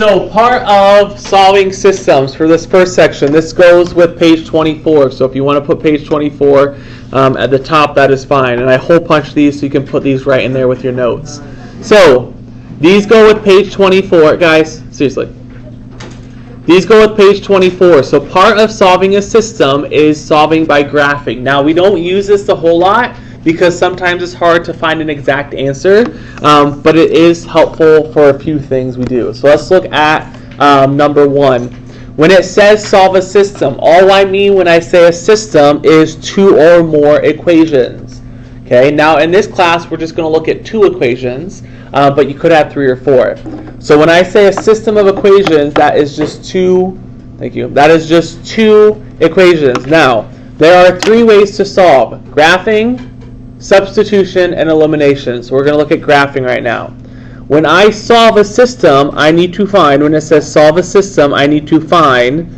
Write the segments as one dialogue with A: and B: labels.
A: So part of solving systems for this first section, this goes with page 24. So if you want to put page 24 at the top, that is fine. And I hole punch these so you can put these right in there with your notes. So these go with page 24, guys. Seriously. These go with page 24. So part of solving a system is solving by graphing. Now we don't use this a whole lot because sometimes it's hard to find an exact answer, but it is helpful for a few things we do. So let's look at number one. When it says solve a system, all I mean when I say a system is two or more equations. Okay. Now in this class we're just going to look at two equations, but you could have three or four. So when I say a system of equations, that is just two. Thank you. That is just two equations. Now there are three ways to solve: graphing, substitution, and elimination. So we're going to look at graphing right now. When I solve a system, I need to find, when it says solve a system, I need to find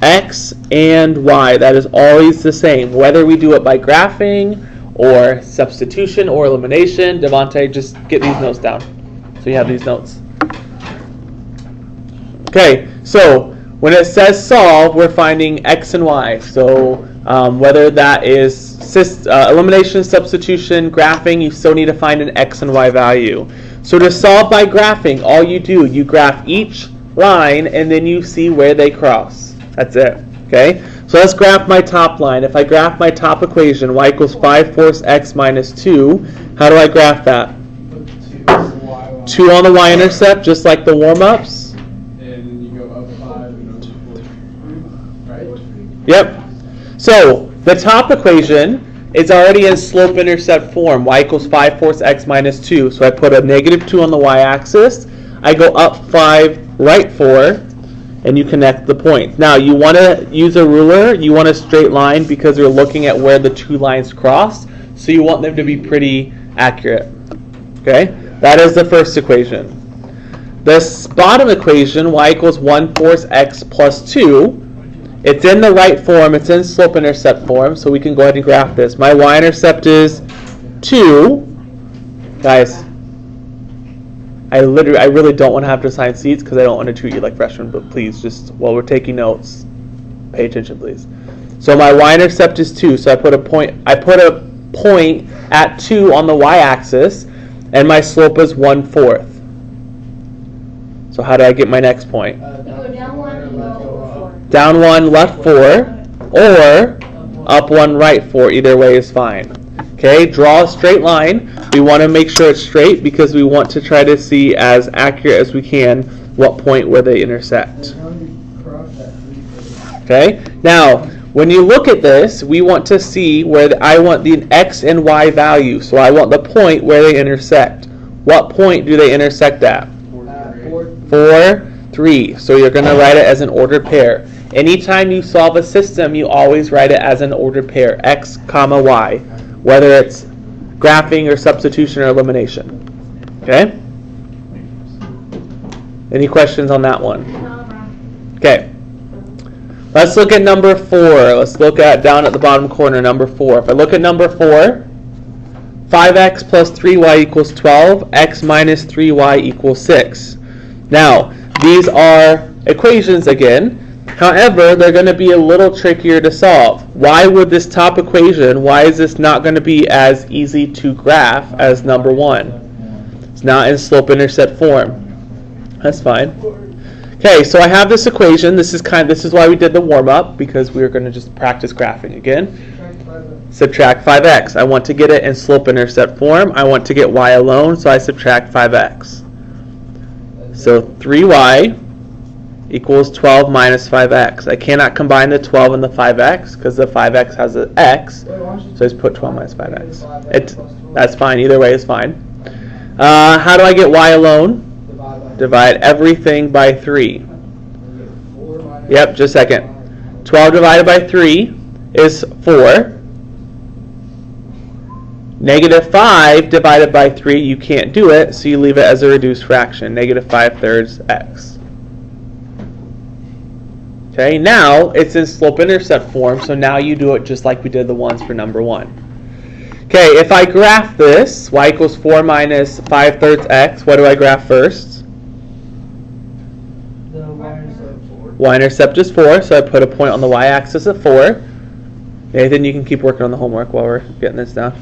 A: x and y. That is always the same, whether we do it by graphing or substitution or elimination. Devontae, just get these notes down so you have these notes. Okay, so when it says solve, we're finding x and y. So whether that is elimination, substitution, graphing, you still need to find an x and y value. So to solve by graphing, all you do, you graph each line and then you see where they cross. That's it. Okay? So let's graph my top line. If I graph my top equation, y equals 5/4 x minus 2, how do I graph that? 2 on the y-intercept, just like the warm-ups. Yep. So the top equation is already in slope-intercept form. Y equals 5/4 x minus 2. So I put a negative 2 on the y-axis. I go up 5, right 4, and you connect the points. Now you want to use a ruler. You want a straight line because you're looking at where the two lines cross. So you want them to be pretty accurate. Okay? That is the first equation. This bottom equation, y equals 1/4 x plus 2, it's in the right form, it's in slope-intercept form, so we can go ahead and graph this. My y-intercept is 2. Guys, I really don't want to have to assign seats because I don't want to treat you like freshmen, but please, just while we're taking notes, pay attention, please. So my y-intercept is 2, so I put a point at 2 on the y-axis, and my slope is 1/4. So how do I get my next point? Down 1, left 4, or up 1, right 4. Either way is fine. Okay, draw a straight line. We want to make sure it's straight because we want to try to see as accurate as we can what point where they intersect. Okay, now when you look at this, we want to see where I want the x and y value. So I want the point where they intersect. What point do they intersect at? 4, 3. So you're going to write it as an ordered pair. Anytime you solve a system, you always write it as an ordered pair, x, comma, y, whether it's graphing or substitution or elimination. Okay? Any questions on that one? Okay. Let's look at number 4. Let's look at down at the bottom corner, number 4. If I look at number 4, 5x plus 3y equals 12, x minus 3y equals 6. Now, these are equations again. However, they're going to be a little trickier to solve. Why would this top equation, why is this not going to be as easy to graph as number 1? It's not in slope-intercept form. That's fine. Okay, so I have this equation. This is why we did the warm-up, because we were going to just practice graphing again. Subtract 5x. I want to get it in slope-intercept form. I want to get y alone, so I subtract 5x. So 3y equals 12 minus 5x. I cannot combine the 12 and the 5x because the 5x has an x, so I just put 12 minus 5x. That's fine. Either way is fine. How do I get y alone? Divide everything by 3. Yep, just a second. 12 divided by 3 is 4. Negative 5 divided by 3, you can't do it, so you leave it as a reduced fraction. Negative 5/3 x. Okay, now it's in slope-intercept form, so now you do it just like we did the ones for number 1. Okay, if I graph this, y equals 4 minus 5/3 x, what do I graph first?
B: The y-intercept 4.
A: Y-intercept is 4, so I put a point on the y-axis at 4. Nathan, you can keep working on the homework while we're getting this down.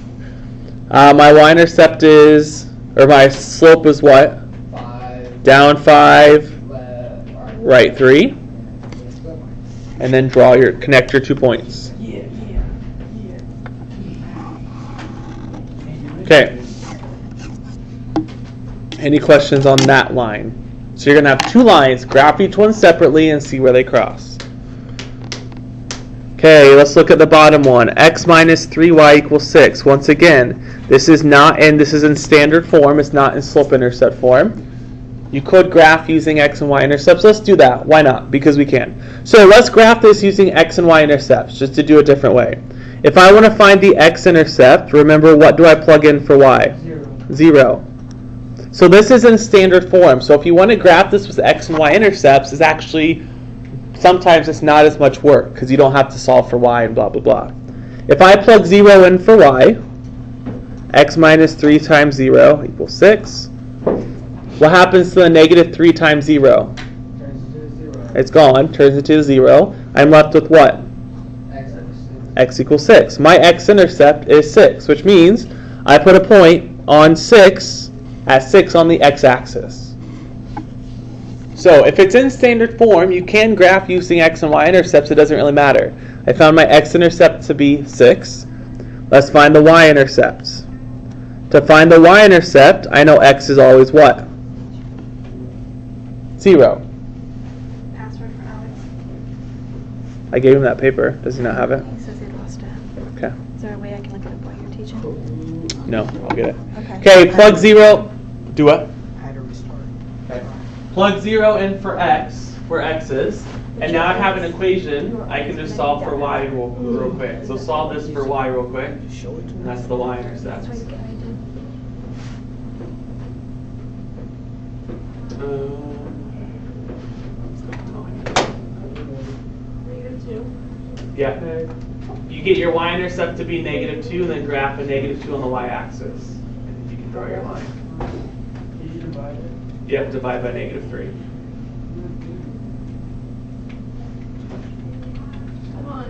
A: My y-intercept is, or my slope is what?
B: 5.
A: Down 5,
B: Left.
A: right 3. And then connect your 2 points. Okay. Any questions on that line? So you're going to have 2 lines. Graph each one separately and see where they cross. Okay, let's look at the bottom one. X minus 3y equals 6. Once again, this is in standard form. It's not in slope-intercept form. You could graph using x and y intercepts. Let's do that. Why not? Because we can. So let's graph this using x and y intercepts, just to do a different way. If I want to find the x-intercept, remember, what do I plug in for y? 0. So this is in standard form. So if you want to graph this with x and y intercepts, it's actually, sometimes it's not as much work because you don't have to solve for y and blah, blah, blah. If I plug 0 in for y, x minus 3 times 0 equals 6. What happens to the negative 3 times 0?
B: Turns into 0.
A: It's gone, turns into 0. I'm left with what?
B: X equals 6.
A: X equals 6. My x-intercept is 6, which means I put a point on 6 at 6 on the x-axis. So if it's in standard form, you can graph using x and y intercepts. It doesn't really matter. I found my x-intercept to be 6. Let's find the y-intercept. To find the y-intercept, I know x is always what? 0.
C: Password for Alex.
A: I gave him that paper. Does he not have it?
C: He says he lost it.
A: Okay.
C: Is there a way I can look it up while you're teaching?
A: No, I'll get it.
C: Okay.
A: Okay, plug 0. Do what?
B: I had to restart.
A: Okay. Plug 0 in for x, where x is. And now I have an equation. I can just solve for y real quick. So solve this for y real quick.
B: Show it to
A: And
B: me.
A: that's the y-intercept.
C: That's what you
A: Yeah. You get your y-intercept to be -2, and then graph a -2 on the y-axis. And you can draw your line.
B: Did you divide it?
A: Yep, divide by -3.
D: Come on.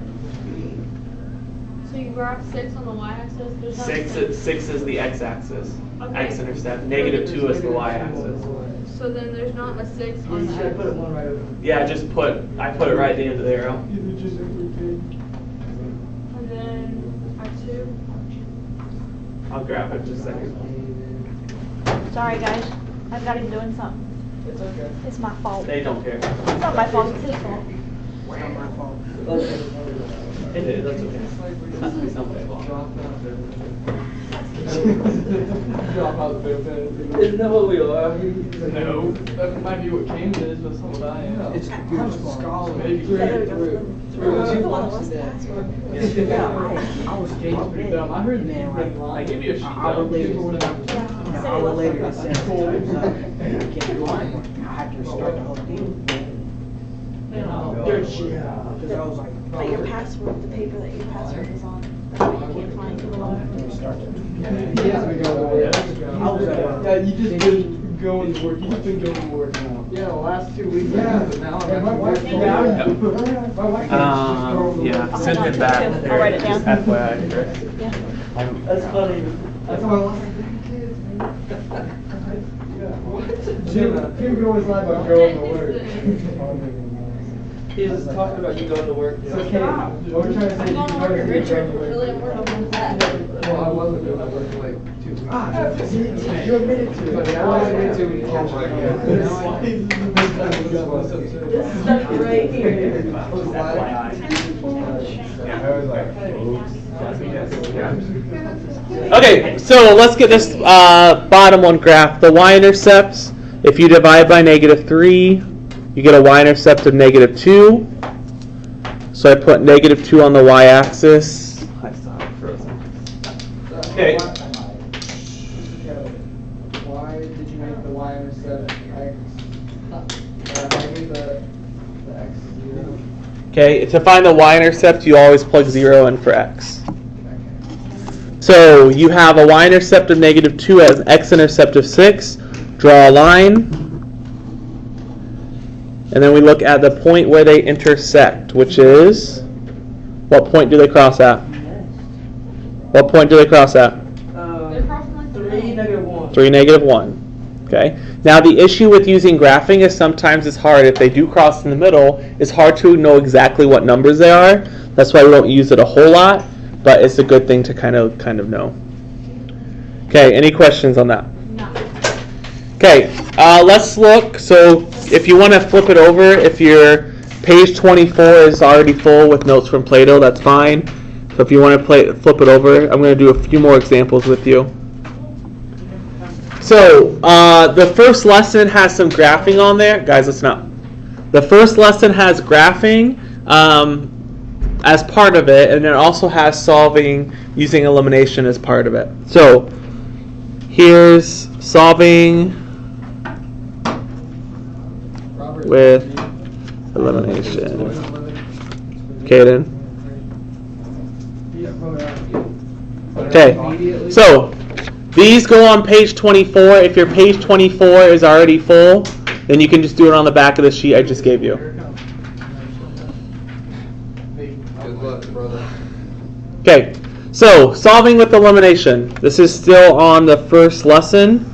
D: So you graph 6 on the y-axis? There's not
A: 6 is the x-axis.
D: Okay.
A: X-intercept. -2 is the y-axis.
D: So then there's not a 6
B: You
D: on the
B: should
D: x.
B: put it one right over.
A: Yeah, I put it right at the end of the arrow.
D: And then at 2.
A: I'll grab it just a second.
C: do. Sorry, guys. I've got him doing something.
B: It's okay.
C: It's my fault.
A: They don't care.
C: It's not my fault. It's his fault.
B: It's not my fault.
A: It is, that's okay. It's not my fault.
E: Isn't that what we are?
F: No, that might be what James is, but so would I am.
B: It's computer scholar.
F: Maybe.
C: There we go.
B: Through
C: One of us passed.
B: I was
F: James is pretty dumb. I heard that you've been lying. I gave you a sheet
B: An hour
F: though.
B: later,
F: People would have-
B: an hour later, it said time's up. I can't do it anymore. I had to restart the whole thing. Because I was like,
C: But your password, the paper that your password is on, that's why you can't find it.
B: restart it.
F: He hasn't been going to work.
B: I was at work.
F: Yeah, you just been going to work. You've been going to work now. Yeah, the last 2 weeks. But now I'm
B: my wife
F: actually
B: told me.
A: Yeah,
C: I'll send it back. I'll write it down.
A: FYI, Chris.
C: Yeah.
E: That's funny.
B: That's why I was Jim could always lie about going to work.
E: He was talking about you going to work.
B: It's okay. What we're trying to say is you
D: I'm
B: can
D: going to work
B: always
D: at
B: do
D: Richard.
B: it.
D: Really, I'm working.
F: Well, I wasn't doing that work for like 2 weeks.
B: You admitted to
F: But
B: it.
F: now I admit to it, we catch it again.
E: This stuff right here.
A: Okay, so let's get this bottom one graph. The y-intercept, if you divide by -3, you get a y-intercept of -2. So I put -2 on the y-axis. I still have it frozen. Okay.
B: Why did you make the y-intercept x? Why did the x 0?
A: Okay, to find the y-intercept, you always plug 0 in for x. So you have a y-intercept of -2 as an x-intercept of 6. Draw a line. And then we look at the point where they intersect, which is, what point do they cross at? What point do they cross at?
D: They're crossing like the
E: 3,
D: middle.
E: -1.
A: 3, -1. Okay. Now the issue with using graphing is sometimes it's hard. If they do cross in the middle, it's hard to know exactly what numbers they are. That's why we don't use it a whole lot, but it's a good thing to kind of know. Okay. Any questions on that?
D: No.
A: Okay. Let's look. So if you want to flip it over, if your page 24 is already full with notes from Plato, that's fine. So if you want to flip it over, I'm going to do a few more examples with you. So, the first lesson has some graphing on there. Guys, listen up. The first lesson has graphing as part of it, and it also has solving using elimination as part of it. So, here's solving with elimination. Caden. Okay, so these go on page 24. If your page 24 is already full, then you can just do it on the back of the sheet I just gave you.
F: Good luck, brother.
A: Okay, so solving with elimination. This is still on the first lesson.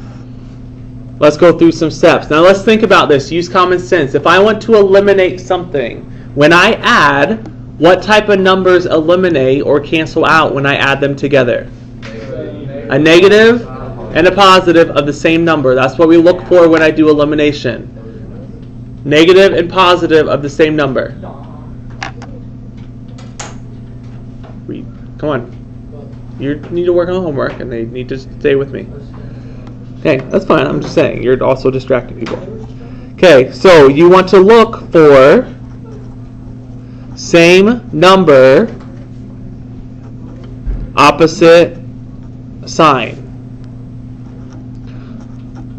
A: Let's go through some steps. Now let's think about this. Use common sense. If I want to eliminate something, when I add, what type of numbers eliminate or cancel out when I add them together? A negative and a positive of the same number. That's what we look for when I do elimination. Negative and positive of the same number. Read. Come on. You need to work on homework and they need to stay with me. Okay, that's fine. I'm just saying. You're also distracting people. Okay, so you want to look for same number, opposite sign.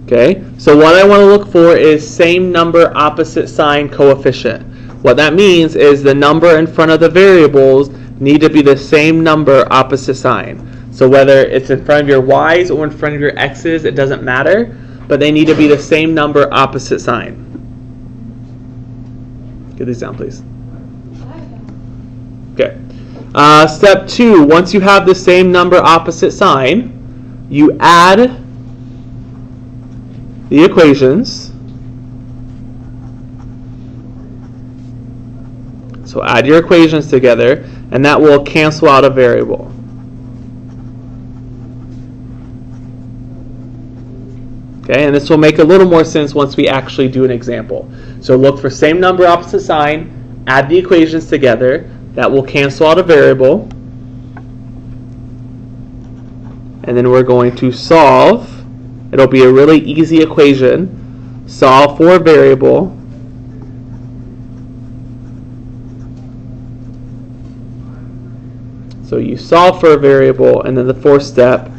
A: Okay, so what I want to look for is same number, opposite sign coefficient. What that means is the number in front of the variables need to be the same number, opposite sign. So whether it's in front of your y's or in front of your x's, it doesn't matter, but they need to be the same number, opposite sign. Get these down, please. Okay. Step 2, once you have the same number, opposite sign, you add the equations. So add your equations together, and that will cancel out a variable. Okay, and this will make a little more sense once we actually do an example. So look for same number, opposite sign, add the equations together. That will cancel out a variable. And then we're going to solve. It'll be a really easy equation. Solve for a variable. So you solve for a variable, and then the fourth step,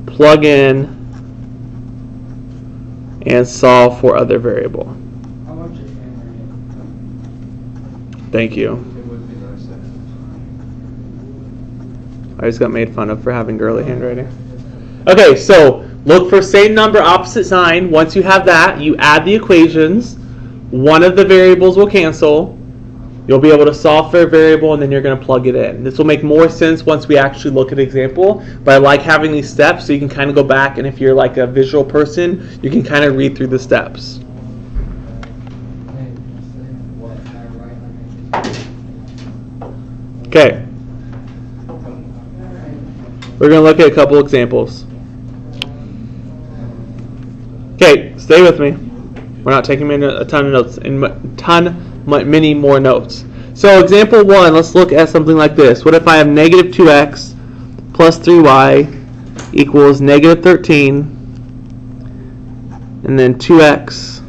A: plug in and solve for other variable.
B: How much is handwriting?
A: Thank you.
F: It would be nice to have.
A: I just got made fun of for having girly handwriting. Okay, so look for same number, opposite sign. Once you have that, you add the equations. One of the variables will cancel. You'll be able to solve for a variable, and then you're going to plug it in. This will make more sense once we actually look at an example, but I like having these steps so you can kind of go back, and if you're like a visual person, you can kind of read through the steps. Okay. We're going to look at a couple examples. Okay, stay with me. We're not taking a ton of notes, many more notes. So example 1, let's look at something like this. What if I have negative 2x plus 3y equals negative 13, and then 2x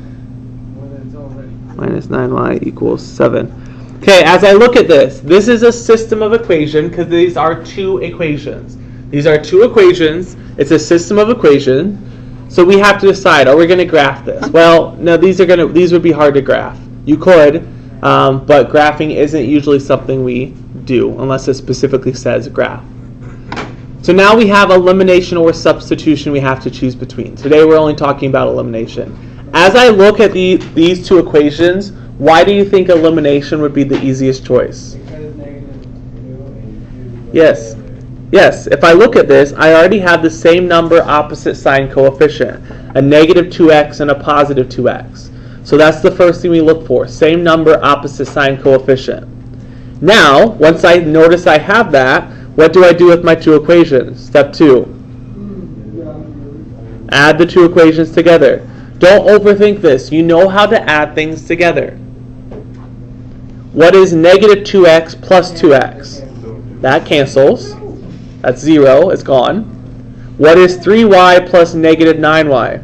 A: minus 9y equals 7. Okay, as I look at this, this is a system of equation because these are two equations. These are two equations. It's a system of equation. So we have to decide, are we going to graph this? Well, no, these would be hard to graph. You could, but graphing isn't usually something we do unless it specifically says graph. So now we have elimination or substitution we have to choose between. Today we're only talking about elimination. as I look at these two equations, why do you think elimination would be the easiest choice?
F: Because negative 2 and 2.
A: Yes. Yes, if I look at this, I already have the same number opposite sign coefficient, a negative 2x and a positive 2x. So that's the first thing we look for, same number opposite sign coefficient. Now, once I notice I have that, what do I do with my two equations? Step 2. Add the two equations together. Don't overthink this. You know how to add things together. What is negative 2x plus 2x? That cancels. That's 0. It's gone. What is 3y plus negative 9y?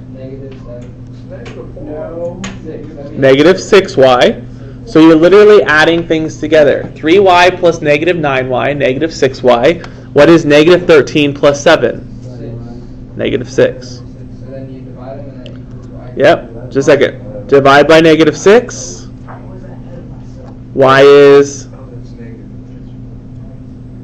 A: Negative 6y. So you're literally adding things together. 3y plus negative 9y, negative 6y. What is negative 13 plus 7? Negative 6.
B: So then you divide them and that equals y.
A: Yep, just a second. Divide by negative 6. Y is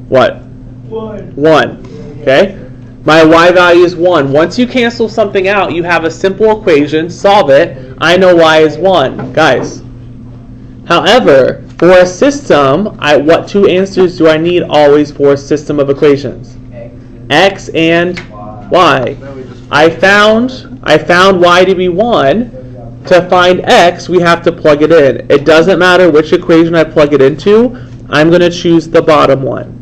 A: what? 1. Okay? My y value is 1. Once you cancel something out, you have a simple equation, solve it. I know y is 1. Guys. However, for a system, what two answers do I need always for a system of equations? X and y. I found y to be 1. To find x, we have to plug it in. It doesn't matter which equation I plug it into. I'm going to choose the bottom one.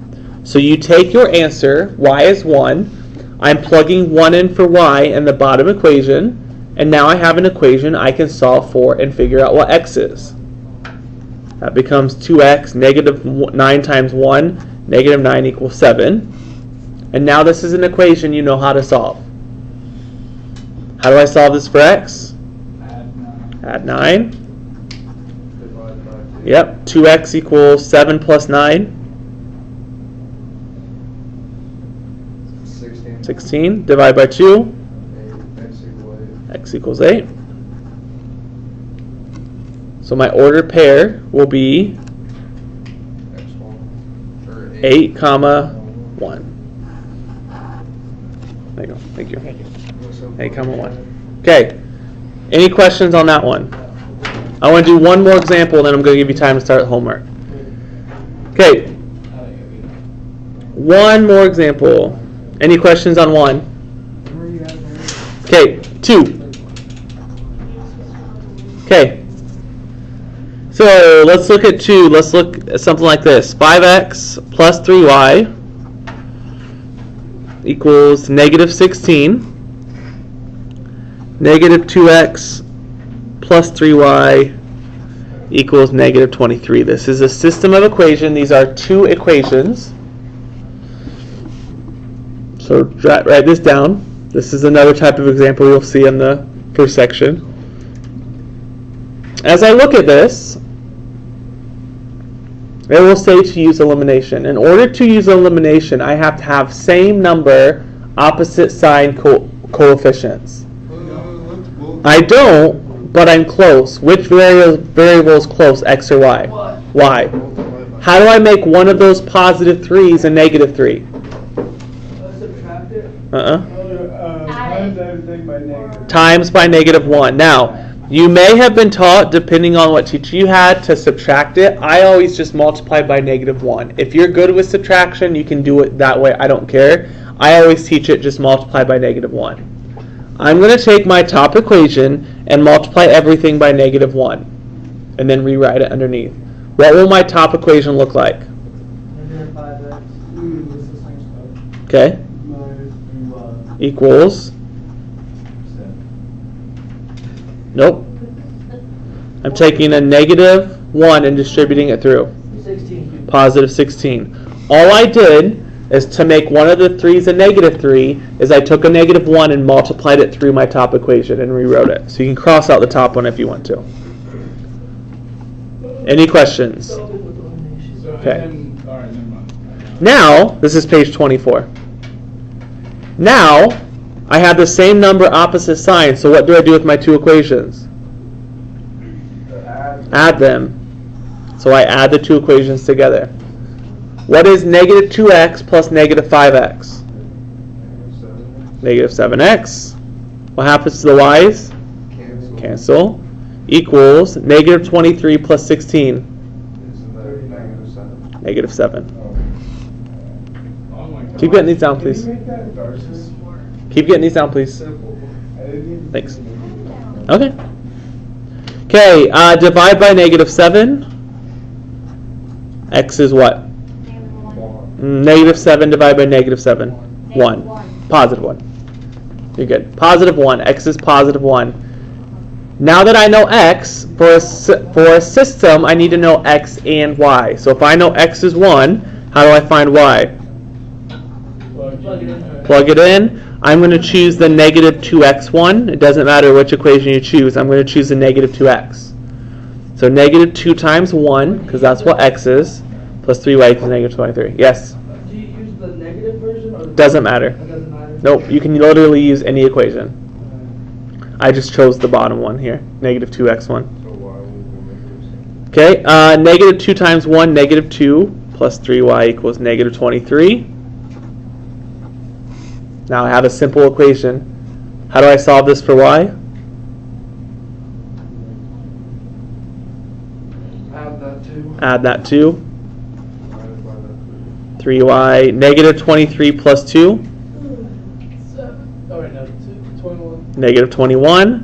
A: So you take your answer, y is 1. I'm plugging 1 in for y in the bottom equation. And now I have an equation I can solve for and figure out what x is. That becomes 2x, negative 9 times 1, negative 9 equals 7. And now this is an equation you know how to solve. How do I solve this for x? Add 9. Yep, 2x equals 7 plus 9. 16. Divide by 2. X equals 8. So my ordered pair will be 8, comma 1. There you go. Thank you. 8, comma 1. Okay. Any questions on that one? I want to do one more example, then I'm going to give you time to start homework. Okay. One more example. Any questions on 1? Okay. 2. Okay. So let's look at 2. Let's look at something like this. 5x plus 3y equals negative 16. Negative 2x plus 3y equals negative 23. This is a system of equation. These are two equations. So write this down. This is another type of example you'll see in the first section. As I look at this, it will say to use elimination. In order to use elimination, I have to have same number, opposite sign coefficients. I don't, but I'm close. Which variable is close, x or y? Y. How do I make one of those positive 3's a negative 3?
F: Subtract it.
D: Times
F: everything by negative.
A: Times by negative 1. Now, you may have been taught, depending on what teacher you had, to subtract it. I always just multiply by negative 1. If you're good with subtraction, you can do it that way. I don't care. I always teach it just multiply by negative 1. I'm going to take my top equation and multiply everything by negative 1. And then rewrite it underneath. What will my top equation look like?
B: Negative 5x. This is same stuff.
A: Okay. Equals. Nope. I'm taking a negative 1 and distributing it through.
B: 16.
A: Positive 16. All I did is to make one of the 3's a negative 3 is I took a negative 1 and multiplied it through my top equation and rewrote it. So you can cross out the top one if you want to. Any questions? Okay. Now, this is page 24. Now, I have the same number opposite signs, so what do I do with my two equations? Add them. So I add the two equations together. What is negative 2x plus negative 5x? Negative 7x. What happens to the y's? cancel, equals negative 23 plus 16,
G: Isn't that negative 7?
A: negative 7.
F: Oh my God.
A: Keep getting these down, please.
F: Can you make that Darcy's?
A: Keep getting these down, please.
F: Simple. I didn't even
A: Thanks.
F: think of it.
A: Okay. Okay, divide by negative 7. X is what? Negative 7 divided by negative 7. 1. Positive 1. You're good. Positive 1. X is positive 1. Now that I know X, for a system, I need to know X and Y. So if I know X is 1, how do I find Y?
F: Plug it in.
A: Plug it in. I'm going to choose the negative 2x1. It doesn't matter which equation you choose. I'm going to choose the negative 2x. So negative 2 times 1, because that's what X is, plus 3y equals negative 23. Yes?
E: Do you use the negative version or the
A: Doesn't matter.
E: It doesn't matter.
A: Nope, you can literally use any equation. I just chose the bottom one here, negative 2x1.
G: So why would we make this?
A: Okay, negative 2 times 1, negative 2, plus 3y equals negative 23. Now I have a simple equation. How do I solve this for y?
G: Add that to.
A: Add that 2.
G: Divided by that
A: 3y, negative 23 plus 2,
F: Oh, wait, no, 21.
A: negative 21.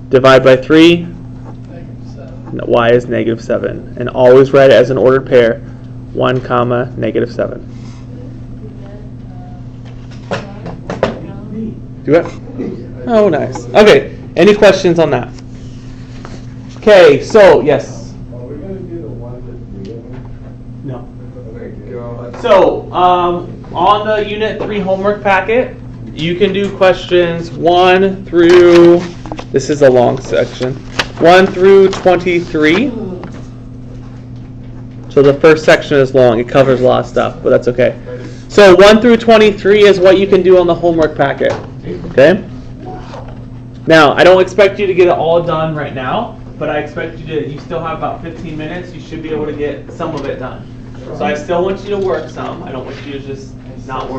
A: Divide by 3,
F: Negative 7.
A: no, y is negative 7. And always write it as an ordered pair. 1 comma negative 7. Do it? Oh, nice. Okay, any questions on that? Okay, so, yes.
G: Are we going to do the 153?
A: No.
G: Okay, go.
A: So, on the Unit 3 homework packet, you can do questions 1 through, this is a long section, 1 through 23. So the first section is long. It covers a lot of stuff, but that's okay. So 1 through 23 is what you can do on the homework packet. Okay? Now, I don't expect you to get it all done right now, but I expect you still have about 15 minutes. You should be able to get some of it done. So I still want you to work some. I don't want you to just not work.